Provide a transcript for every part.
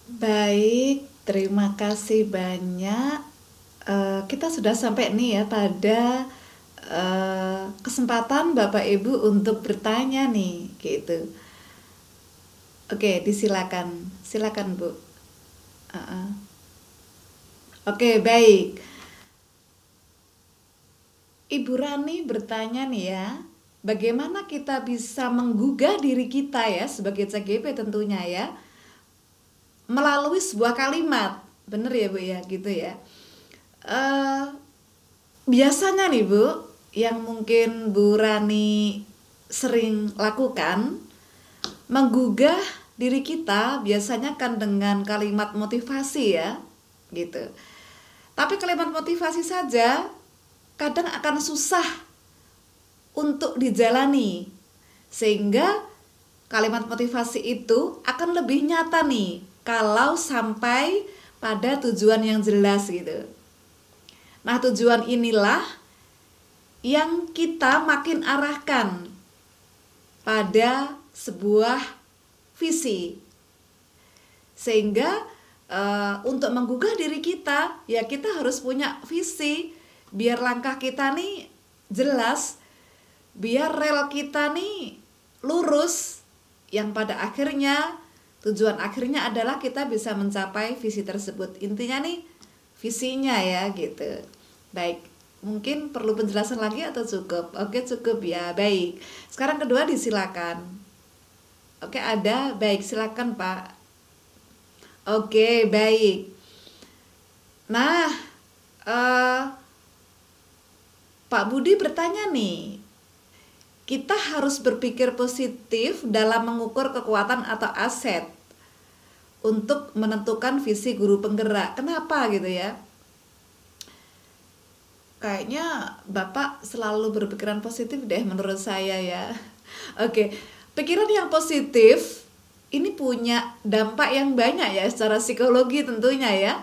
Baik, terima kasih banyak. Kita sudah sampai nih ya pada kesempatan Bapak Ibu untuk bertanya nih, gitu. Oke, disilakan, silakan Bu. Oke, baik. Ibu Rani bertanya nih ya, bagaimana kita bisa menggugah diri kita ya sebagai CGP tentunya ya, melalui sebuah kalimat. Bener ya Bu ya, gitu ya. Eh Biasanya nih Bu, yang mungkin Bu Rani sering lakukan, menggugah diri kita biasanya kan dengan kalimat motivasi ya, gitu. Tapi kalimat motivasi saja kadang akan susah untuk dijalani, sehingga kalimat motivasi itu akan lebih nyata nih kalau sampai pada tujuan yang jelas gitu. Nah, tujuan inilah yang kita makin arahkan pada sebuah visi, sehingga untuk menggugah diri kita ya kita harus punya visi biar langkah kita nih jelas, biar rel kita nih lurus, yang pada akhirnya tujuan akhirnya adalah kita bisa mencapai visi tersebut. Intinya nih visinya ya gitu. Baik, mungkin perlu penjelasan lagi atau cukup? Oke, cukup ya. Baik. Sekarang kedua disilakan. Oke, ada. Baik, silakan Pak. Oke, baik. Nah, eh, Pak Budi bertanya nih, kita harus berpikir positif dalam mengukur kekuatan atau aset untuk menentukan visi guru penggerak. Kenapa gitu ya? Kayaknya Bapak selalu berpikiran positif deh menurut saya ya. Oke, pikiran yang positif ini punya dampak yang banyak ya secara psikologi tentunya ya.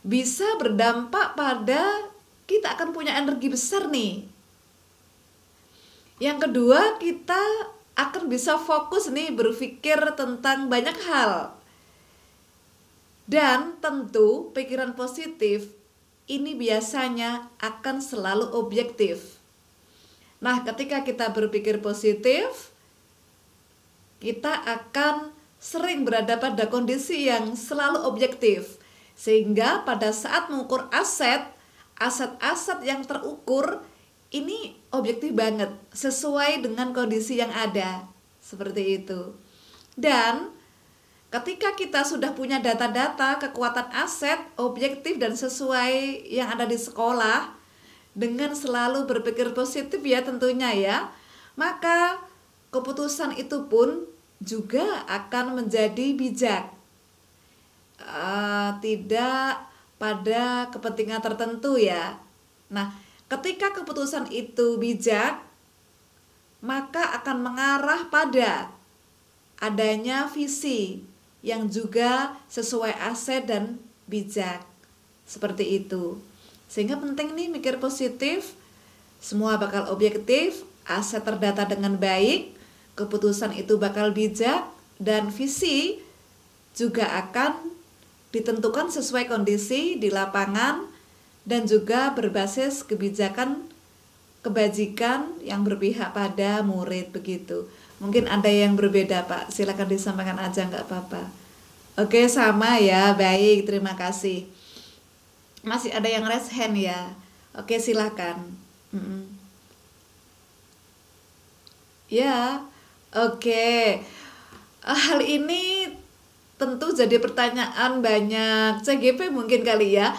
Bisa berdampak pada kita akan punya energi besar nih. Yang kedua, kita akan bisa fokus nih berpikir tentang banyak hal. Dan tentu pikiran positif ini biasanya akan selalu objektif. Nah, ketika kita berpikir positif, kita akan sering berada pada kondisi yang selalu objektif. Sehingga pada saat mengukur aset-aset yang terukur ini objektif banget, sesuai dengan kondisi yang ada. Seperti itu. Dan ketika kita sudah punya data-data kekuatan aset objektif dan sesuai yang ada di sekolah, dengan selalu berpikir positif ya tentunya ya, maka keputusan itu pun juga akan menjadi bijak. Tidak pada kepentingan tertentu ya. Nah, ketika keputusan itu bijak, maka akan mengarah pada adanya visi yang juga sesuai aset dan bijak. Seperti itu. Sehingga penting nih mikir positif, semua bakal objektif, aset terdata dengan baik, keputusan itu bakal bijak, dan visi juga akan ditentukan sesuai kondisi di lapangan dan juga berbasis kebijakan kebajikan yang berpihak pada murid begitu. Mungkin ada yang berbeda Pak, silakan disampaikan aja nggak apa-apa. Oke, sama ya, baik, terima kasih. Masih ada yang raise hand ya. Oke, silakan. Mm-mm. Ya, oke. Hal ini tentu jadi pertanyaan banyak CGP mungkin kali ya.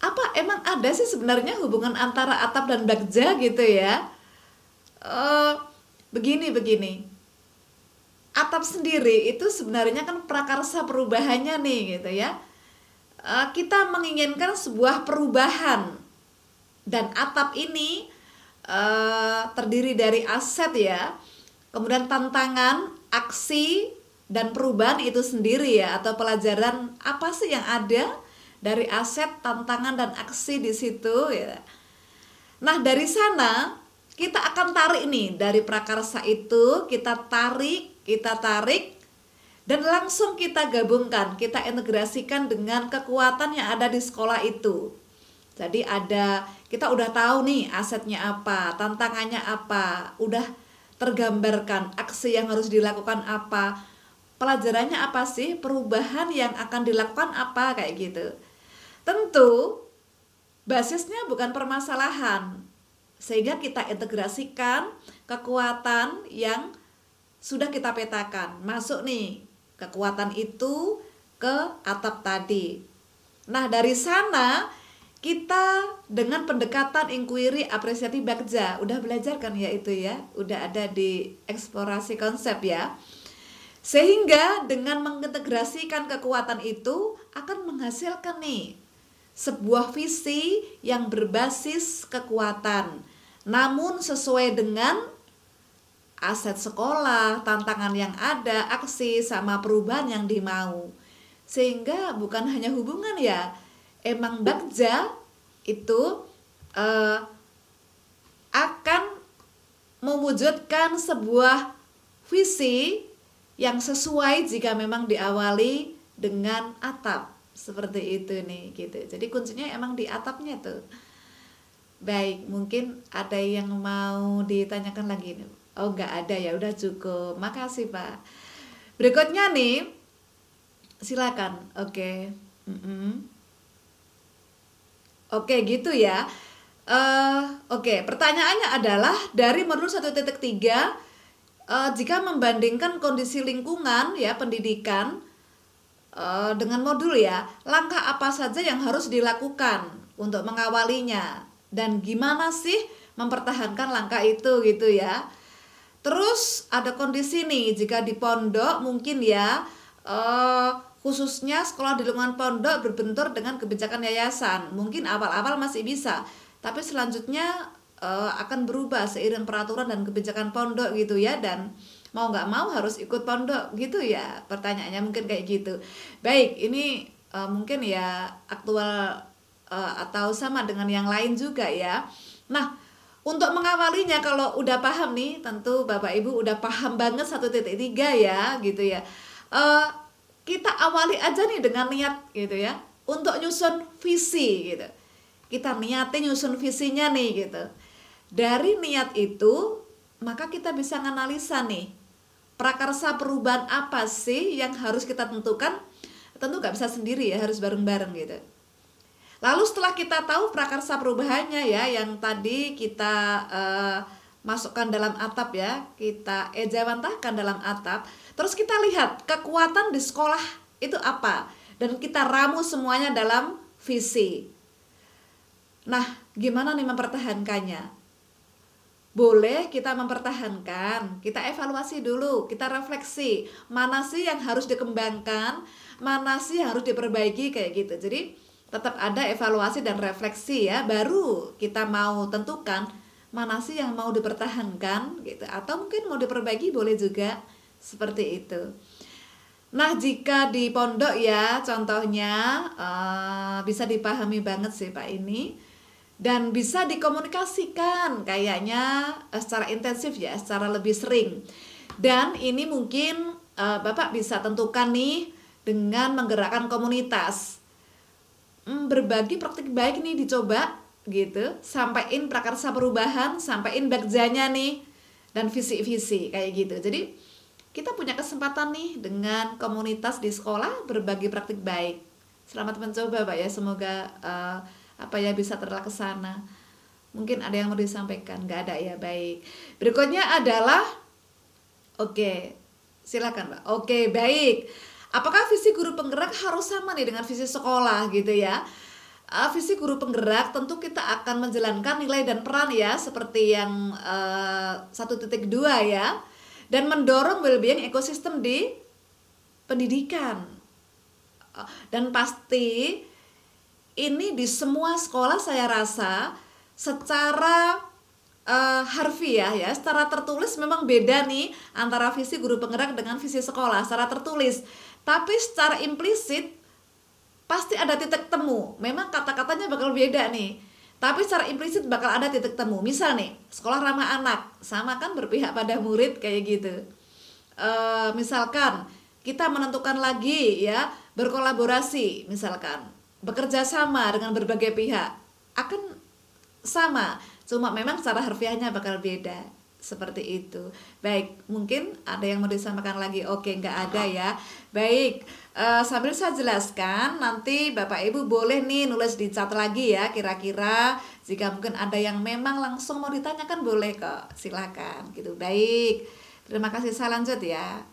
Apa emang ada sih sebenarnya hubungan antara atap dan bagja gitu ya? Eh, begini. Atap sendiri itu sebenarnya kan prakarsa perubahannya nih gitu ya. Kita menginginkan sebuah perubahan, dan atap ini terdiri dari aset ya, kemudian tantangan, aksi, dan perubahan itu sendiri ya, atau pelajaran apa sih yang ada dari aset, tantangan, dan aksi di situ ya. Nah, dari sana kita akan tarik nih, dari prakarsa itu kita tarik dan langsung kita gabungkan, kita integrasikan dengan kekuatan yang ada di sekolah itu. Jadi kita udah tahu nih asetnya apa, tantangannya apa, udah tergambarkan aksi yang harus dilakukan apa, pelajarannya apa sih, perubahan yang akan dilakukan apa, kayak gitu. Tentu basisnya bukan permasalahan, sehingga kita integrasikan kekuatan yang sudah kita petakan, masuk nih kekuatan itu ke atap tadi. Nah, dari sana kita dengan pendekatan inquiry apresiatif bagja, udah belajar kan ya itu ya, udah ada di eksplorasi konsep ya. Sehingga dengan mengintegrasikan kekuatan itu akan menghasilkan nih sebuah visi yang berbasis kekuatan, namun sesuai dengan aset sekolah, tantangan yang ada, aksi sama perubahan yang dimau. Sehingga bukan hanya hubungan ya, emang bagja itu akan mewujudkan sebuah visi yang sesuai jika memang diawali dengan atap. Seperti itu nih gitu. Jadi kuncinya emang di atapnya tuh. Baik, mungkin ada yang mau ditanyakan lagi nih. Oh, nggak ada ya, udah cukup. Makasih, Pak. Berikutnya nih, silakan. Oke. Oke, gitu ya. Oke, pertanyaannya adalah dari modul 1.3, jika membandingkan kondisi lingkungan ya pendidikan dengan modul ya, langkah apa saja yang harus dilakukan untuk mengawalinya dan gimana sih mempertahankan langkah itu gitu ya. Terus ada kondisi nih, jika di pondok mungkin ya khususnya sekolah di lingkungan pondok berbentur dengan kebijakan yayasan. Mungkin awal-awal masih bisa, tapi selanjutnya akan berubah seiring peraturan dan kebijakan pondok gitu ya, dan mau nggak mau harus ikut pondok gitu ya. Pertanyaannya mungkin kayak gitu. Baik, ini mungkin ya aktual atau sama dengan yang lain juga ya. Nah, untuk mengawalinya kalau udah paham nih, tentu Bapak Ibu udah paham banget 1.3 ya gitu ya. Kita awali aja nih dengan niat gitu ya, untuk nyusun visi gitu. Kita niatin nyusun visinya nih gitu. Dari niat itu maka kita bisa menganalisa nih prakarsa perubahan apa sih yang harus kita tentukan. Tentu gak bisa sendiri ya, harus bareng-bareng gitu. Lalu setelah kita tahu prakarsa perubahannya ya, yang tadi kita masukkan dalam atap ya, kita ejawantahkan dalam atap, terus kita lihat kekuatan di sekolah itu apa, dan kita ramu semuanya dalam visi. Nah, gimana nih mempertahankannya? Boleh kita mempertahankan, kita evaluasi dulu, kita refleksi, mana sih yang harus dikembangkan, mana sih yang harus diperbaiki kayak gitu. Jadi tetap ada evaluasi dan refleksi ya, baru kita mau tentukan mana sih yang mau dipertahankan gitu, atau mungkin mau diperbaiki boleh juga seperti itu. Nah, jika di pondok ya contohnya bisa dipahami banget sih Pak ini, dan bisa dikomunikasikan kayaknya secara intensif ya, secara lebih sering. Dan ini mungkin Bapak bisa tentukan nih dengan menggerakkan komunitas. Berbagi praktik baik nih dicoba gitu, sampaiin prakarsa perubahan, sampaiin bagjanya nih dan visi-visi kayak gitu. Jadi kita punya kesempatan nih dengan komunitas di sekolah berbagi praktik baik. Selamat mencoba Pak ya, semoga bisa terlaksana. Mungkin ada yang mau disampaikan? Nggak ada ya, baik. Berikutnya adalah silakan Pak. Baik. Apakah visi guru penggerak harus sama nih dengan visi sekolah gitu ya? Visi guru penggerak tentu kita akan menjalankan nilai dan peran ya, seperti yang 1.2 ya, dan mendorong well-being ekosistem di pendidikan. Dan pasti ini di semua sekolah saya rasa secara harfiah ya, secara tertulis memang beda nih antara visi guru penggerak dengan visi sekolah secara tertulis. Tapi secara implisit pasti ada titik temu. Memang kata-katanya bakal beda nih, tapi secara implisit bakal ada titik temu. Misal nih, sekolah ramah anak, sama kan berpihak pada murid kayak gitu. Misalkan kita menentukan lagi ya, berkolaborasi misalkan, bekerja sama dengan berbagai pihak, akan sama, cuma memang cara harfiahnya bakal beda. Seperti itu. Baik, mungkin ada yang mau disampaikan lagi? Oke, nggak ada ya. Baik, sambil saya jelaskan, nanti Bapak Ibu boleh nih nulis di chat lagi ya, kira-kira jika mungkin ada yang memang langsung mau ditanyakan boleh kok, silakan gitu. Baik, terima kasih, saya lanjut ya.